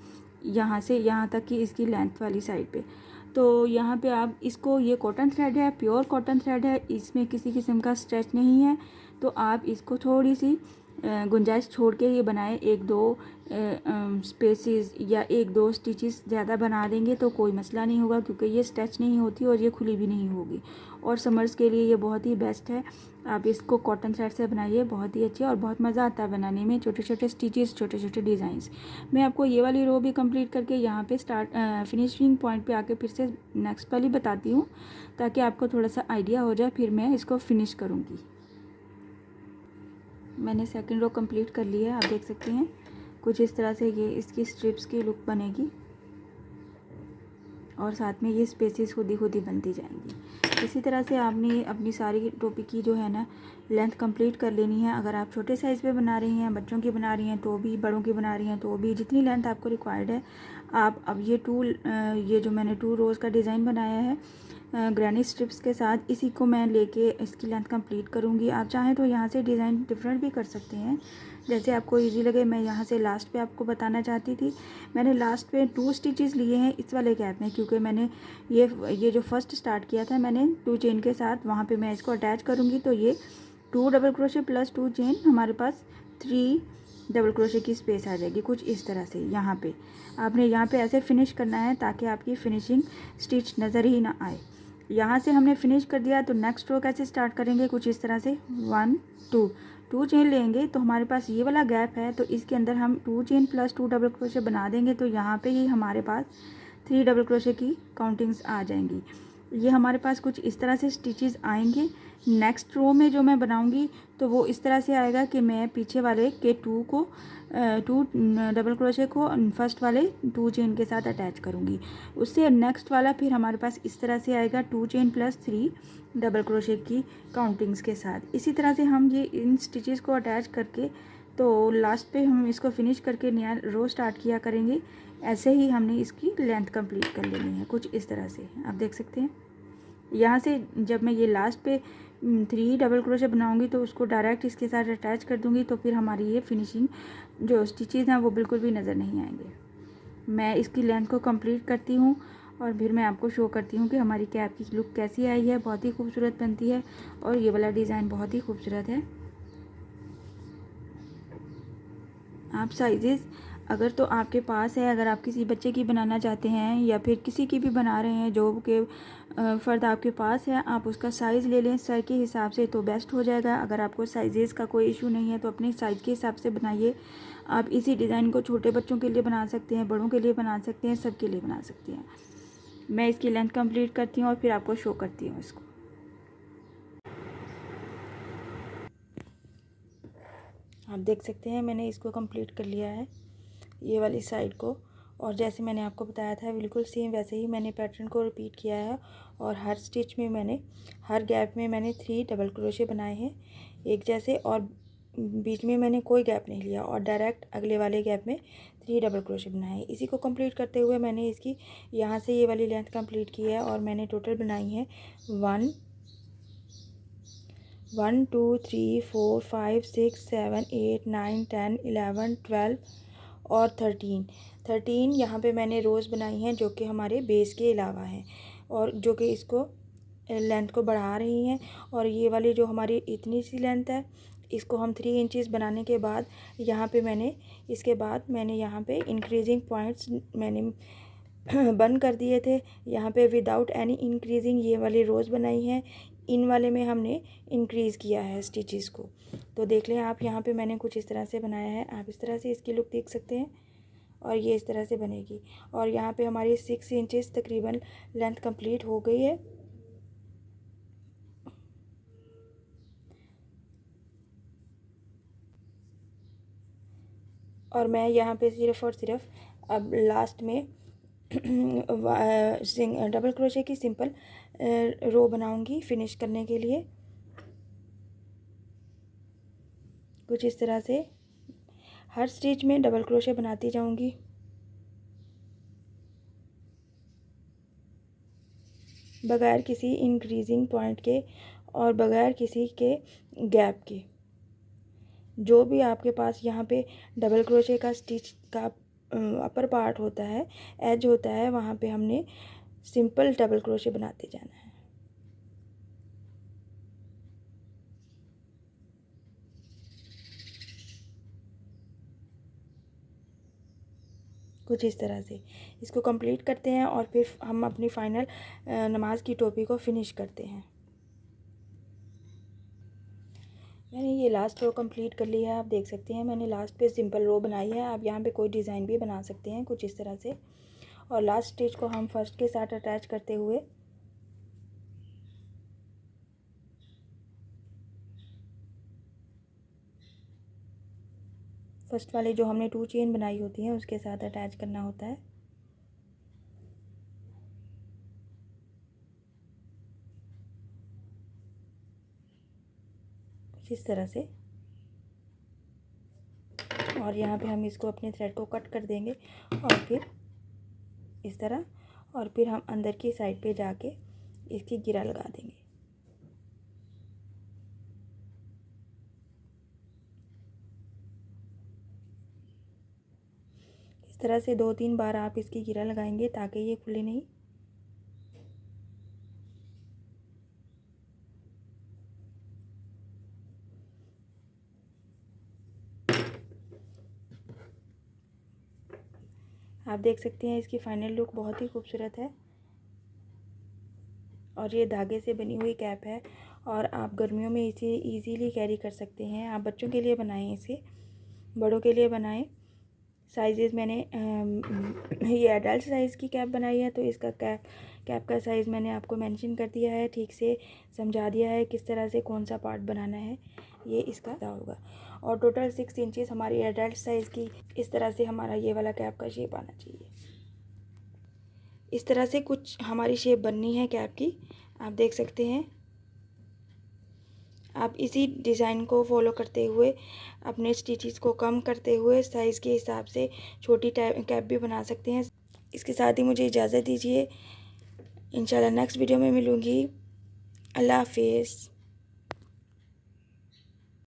यहाँ से यहाँ तक की इसकी लेंथ वाली साइड पे। तो यहाँ पे आप इसको, ये कॉटन थ्रेड है, प्योर कॉटन थ्रेड है, इसमें किसी किस्म का स्ट्रेच नहीं है। तो आप इसको थोड़ी सी गुंजाइश छोड़ के ये बनाएं। 1-2 स्पेसेस या 1-2 स्टिचेस ज़्यादा बना देंगे तो कोई मसला नहीं होगा, क्योंकि ये स्ट्रेच नहीं होती और ये खुली भी नहीं होगी। और समर्स के लिए ये बहुत ही बेस्ट है। आप इसको कॉटन थ्रेड से बनाइए, बहुत ही अच्छी, और बहुत मज़ा आता है बनाने में। छोटे छोटे स्टिचेस, छोटे छोटे डिज़ाइंस। मैं आपको ये वाली रो भी कंप्लीट करके यहाँ पे फिनिशिंग पॉइंट पे आके फिर से नेक्स्ट वाली बताती हूँ, ताकि आपको थोड़ा सा आइडिया हो जाए। फिर मैं इसको फिनिश करूँगी। मैंने सेकंड रो कंप्लीट कर ली है, आप देख सकते हैं कुछ इस तरह से ये इसकी स्ट्रिप्स की लुक बनेगी, और साथ में ये स्पेसेस खुद ही बनती जाएंगी। इसी तरह से आपने अपनी सारी टोपी की जो है ना लेंथ कंप्लीट कर लेनी है। अगर आप छोटे साइज़ पे बना रही हैं, बच्चों की बना रही हैं तो भी, बड़ों की बना रही हैं तो भी, जितनी लेंथ आपको रिक्वायर्ड है आप अब ये जो मैंने 2 रोज़ का डिज़ाइन बनाया है ग्रैनी स्ट्रिप्स के साथ, इसी को मैं लेके इसकी लेंथ कंप्लीट करूँगी। आप चाहें तो यहाँ से डिज़ाइन डिफरेंट भी कर सकते हैं, जैसे आपको इजी लगे। मैं यहाँ से लास्ट पे आपको बताना चाहती थी, मैंने लास्ट पे 2 स्टिचेस लिए हैं इस वाले गैप में, क्योंकि मैंने ये जो फर्स्ट स्टार्ट किया था मैंने 2 चेन के साथ, वहाँ पे मैं इसको अटैच करूँगी। तो ये 2 डबल क्रोशे प्लस 2 चेन, हमारे पास 3 डबल क्रोशे की स्पेस आ जाएगी कुछ इस तरह से। यहाँ पे आपने यहाँ पे ऐसे फिनिश करना है ताकि आपकी फिनिशिंग स्टिच नज़र ही ना आए। यहाँ से हमने फिनिश कर दिया, तो नेक्स्ट रो कैसे स्टार्ट करेंगे, कुछ इस तरह से 1 2 चेन लेंगे। तो हमारे पास ये वाला गैप है, तो इसके अंदर हम 2 चेन प्लस 2 डबल क्रोशे बना देंगे। तो यहाँ पे ही हमारे पास 3 डबल क्रोशे की काउंटिंग्स आ जाएंगी। ये हमारे पास कुछ इस तरह से स्टिचेस आएंगे। नेक्स्ट रो में जो मैं बनाऊंगी तो वो इस तरह से आएगा कि मैं पीछे वाले के 2 डबल क्रोशे को फर्स्ट वाले 2 चेन के साथ अटैच करूंगी। उससे नेक्स्ट वाला फिर हमारे पास इस तरह से आएगा 2 चेन प्लस 3 डबल क्रोशे की काउंटिंग्स के साथ। इसी तरह से हम ये इन स्टिचेस को अटैच करके तो लास्ट पे हम इसको फिनिश करके नया रो स्टार्ट किया करेंगे। ऐसे ही हमने इसकी लेंथ कंप्लीट कर लेनी है कुछ इस तरह से, आप देख सकते हैं। यहाँ से जब मैं ये लास्ट पे 3 डबल क्रोशे बनाऊंगी तो उसको डायरेक्ट इसके साथ अटैच कर दूंगी, तो फिर हमारी ये फिनिशिंग जो स्टिचेस हैं वो बिल्कुल भी नज़र नहीं आएंगे। मैं इसकी लेंथ को कंप्लीट करती हूँ और फिर मैं आपको शो करती हूँ कि हमारी कैप की लुक कैसी आई है। बहुत ही खूबसूरत बनती है और ये वाला डिज़ाइन बहुत ही खूबसूरत है। आप साइजेस अगर तो आपके पास है, अगर आप किसी बच्चे की बनाना चाहते हैं या फिर किसी की भी बना रहे हैं, जो के फ़र्द आपके पास है, आप उसका साइज़ ले लें सर के हिसाब से तो बेस्ट हो जाएगा। अगर आपको साइज़ेस का कोई इशू नहीं है तो अपने साइज़ के हिसाब से बनाइए। आप इसी डिज़ाइन को छोटे बच्चों के लिए बना सकते हैं, बड़ों के लिए बना सकते हैं, सब के लिए बना सकते हैं। मैं इसकी लेंथ कंप्लीट करती हूँ और फिर आपको शो करती हूँ इसको। आप देख सकते हैं मैंने इसको कंप्लीट कर लिया है, ये वाली साइड को। और जैसे मैंने आपको बताया था बिल्कुल सेम वैसे ही मैंने पैटर्न को रिपीट किया है। और हर स्टिच में मैंने, हर गैप में मैंने 3 डबल क्रोशे बनाए हैं एक जैसे, और बीच में मैंने कोई गैप नहीं लिया और डायरेक्ट अगले वाले गैप में 3 डबल क्रोशे बनाए हैं। इसी को कंप्लीट करते हुए मैंने इसकी यहाँ से ये वाली लेंथ कंप्लीट की है और मैंने टोटल बनाई है 1 2 3 4 5 6 7 8 9 10 11 12 और 13 यहाँ पे मैंने रोज़ बनाई हैं जो कि हमारे बेस के अलावा हैं और जो कि इसको लेंथ को बढ़ा रही हैं। और ये वाली जो हमारी इतनी सी लेंथ है, इसको हम 3 इंचेस बनाने के बाद यहाँ पे मैंने, इसके बाद मैंने यहाँ पे इंक्रीजिंग पॉइंट्स मैंने बंद कर दिए थे। यहाँ पे विदाउट एनी इंक्रीजिंग ये वाली रोज़ बनाई हैं, इन वाले में हमने इंक्रीज़ किया है स्टिचेस को। तो देख लें आप, यहाँ पे मैंने कुछ इस तरह से बनाया है, आप इस तरह से इसकी लुक देख सकते हैं और ये इस तरह से बनेगी। और यहाँ पे हमारी 6 इंचेस तकरीबन लेंथ कंप्लीट हो गई है। और मैं यहाँ पे सिर्फ़ और सिर्फ अब लास्ट में डबल क्रोशे की सिंपल रो बनाऊंगी फिनिश करने के लिए। कुछ इस तरह से हर स्टिच में डबल क्रोशे बनाती जाऊंगी। बगैर किसी इंक्रीजिंग पॉइंट के और बगैर किसी के गैप के। जो भी आपके पास यहाँ पे डबल क्रोशे का स्टिच का अपर पार्ट होता है, एज होता है, वहाँ पे हमने सिंपल डबल क्रोशे बनाते जाना है। कुछ इस तरह से इसको कंप्लीट करते हैं और फिर हम अपनी फाइनल नमाज की टोपी को फिनिश करते हैं। मैंने ये लास्ट रो कंप्लीट कर ली है, आप देख सकते हैं मैंने लास्ट पे सिंपल रो बनाई है। आप यहाँ पे कोई डिज़ाइन भी बना सकते हैं कुछ इस तरह से। और लास्ट स्टिच को हम फर्स्ट के साथ अटैच करते हुए फर्स्ट वाले जो हमने 2 चेन बनाई होती हैं उसके साथ अटैच करना होता है। कुछ इस तरह से। और यहाँ पे हम इसको अपने थ्रेड को कट कर देंगे और फिर इस तरह, और फिर हम अंदर की साइड पे जाके इसकी गिरा लगा देंगे। इस तरह से 2-3 बार आप इसकी गिरा लगाएंगे ताकि ये खुले नहीं। आप देख सकते हैं इसकी फाइनल लुक बहुत ही खूबसूरत है। और ये धागे से बनी हुई कैप है और आप गर्मियों में इसे इजीली कैरी कर सकते हैं। आप बच्चों के लिए बनाएं, इसे बड़ों के लिए बनाएं। साइजेस मैंने ये एडल्ट साइज़ की कैप बनाई है तो इसका कैप का साइज़ मैंने आपको मेंशन कर दिया है, ठीक से समझा दिया है किस तरह से कौन सा पार्ट बनाना है, ये इसका होगा। और टोटल 6 इंचेस हमारी एडल्ट साइज़ की, इस तरह से हमारा ये वाला कैप का शेप आना चाहिए। इस तरह से कुछ हमारी शेप बननी है कैप की, आप देख सकते हैं। आप इसी डिज़ाइन को फॉलो करते हुए अपने स्टिचेस को कम करते हुए साइज़ के हिसाब से छोटी कैप भी बना सकते हैं। इसके साथ ही मुझे इजाज़त दीजिए, इंशाल्लाह नेक्स्ट वीडियो में मिलूँगी। अल्लाह हाफिज़।